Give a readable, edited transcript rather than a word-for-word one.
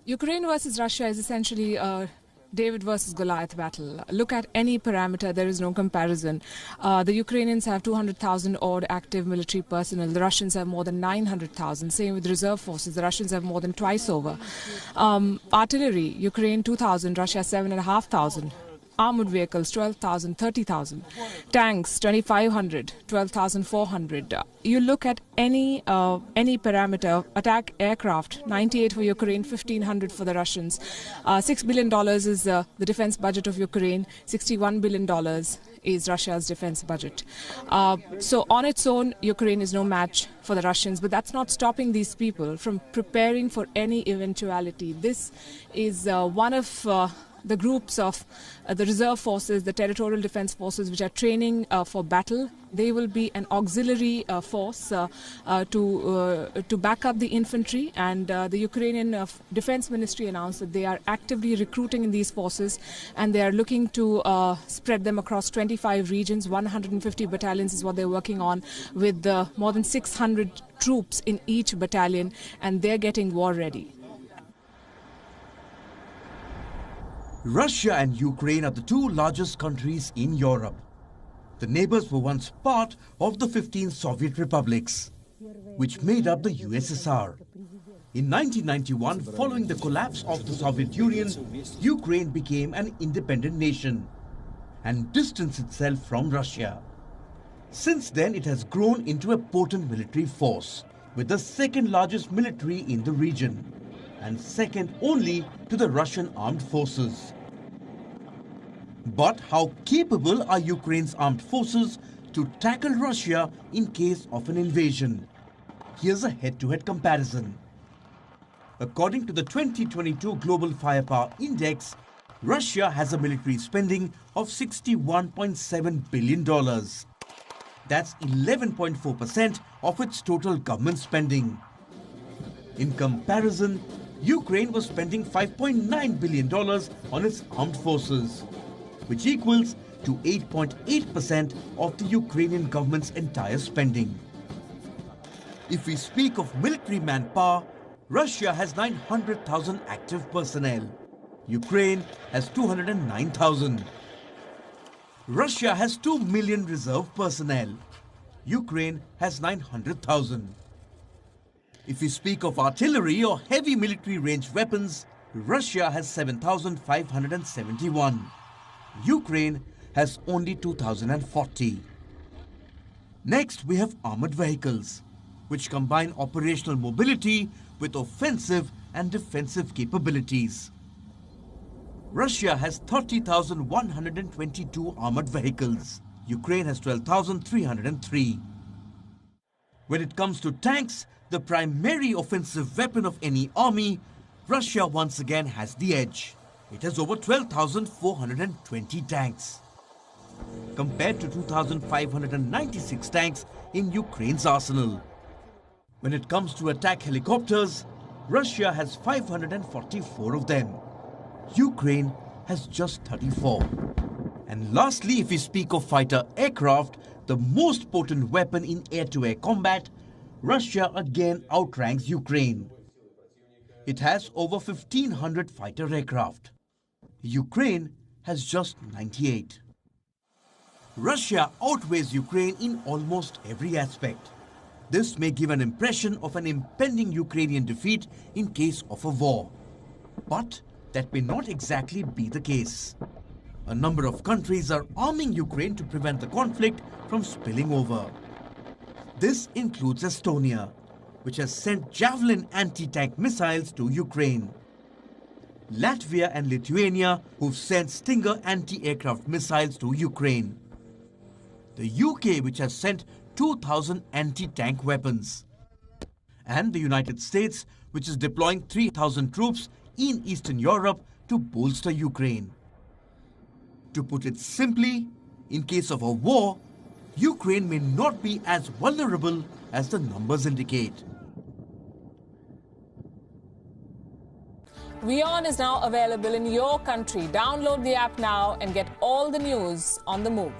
Ukraine versus Russia is essentially a David versus Goliath battle. Look at any parameter, there is no comparison. The Ukrainians have 200,000 odd active military personnel. The Russians have more than 900,000. Same with reserve forces. The Russians have more than twice over. Artillery, Ukraine 2,000, Russia 7,500. Armored vehicles, 12,000, 30,000. Tanks, 2,500, 12,400. You look at any parameter, attack aircraft, 98 for Ukraine, 1,500 for the Russians. $6 billion is the defense budget of Ukraine, $61 billion is Russia's defense budget. So on its own, Ukraine is no match for the Russians, but that's not stopping these people from preparing for any eventuality. This is one of the groups of the reserve forces, the territorial defense forces, which are training for battle. They will be an auxiliary force to back up the infantry, and the Ukrainian Defense Ministry announced that they are actively recruiting in these forces, and they are looking to spread them across 25 regions. 150 battalions is what they're working on, with more than 600 troops in each battalion, and they're getting war ready. Russia and Ukraine are the two largest countries in Europe. The neighbors were once part of the 15 Soviet republics, which made up the USSR. In 1991, following the collapse of the Soviet Union, Ukraine became an independent nation and distanced itself from Russia. Since then, it has grown into a potent military force, with the second largest military in the region, and second only to the Russian armed forces. But how capable are Ukraine's armed forces to tackle Russia in case of an invasion? Here's a head-to-head comparison. According to the 2022 Global Firepower Index, Russia has a military spending of $61.7 billion. That's 11.4% of its total government spending. In comparison, Ukraine was spending $5.9 billion on its armed forces, which equals to 8.8% of the Ukrainian government's entire spending. If we speak of military manpower, Russia has 900,000 active personnel. Ukraine has 209,000. Russia has 2 million reserve personnel. Ukraine has 900,000. If we speak of artillery or heavy military range weapons, Russia has 7,571. Ukraine has only 2,040. Next, we have armored vehicles, which combine operational mobility with offensive and defensive capabilities. Russia has 30,122 armored vehicles. Ukraine has 12,303. When it comes to tanks, the primary offensive weapon of any army, Russia once again has the edge. It has over 12,420 tanks, compared to 2,596 tanks in Ukraine's arsenal. When it comes to attack helicopters, Russia has 544 of them. Ukraine has just 34. And lastly, if we speak of fighter aircraft, the most potent weapon in air-to-air combat, Russia again outranks Ukraine. It has over 1,500 fighter aircraft. Ukraine has just 98. Russia outweighs Ukraine in almost every aspect. This may give an impression of an impending Ukrainian defeat in case of a war. But that may not exactly be the case. A number of countries are arming Ukraine to prevent the conflict from spilling over. This includes Estonia, which has sent Javelin anti-tank missiles to Ukraine. Latvia and Lithuania, who've sent Stinger anti-aircraft missiles to Ukraine. The UK, which has sent 2,000 anti-tank weapons. And the United States, which is deploying 3,000 troops in Eastern Europe to bolster Ukraine. To put it simply, in case of a war, Ukraine may not be as vulnerable as the numbers indicate. WION is now available in your country. Download the app now and get all the news on the move.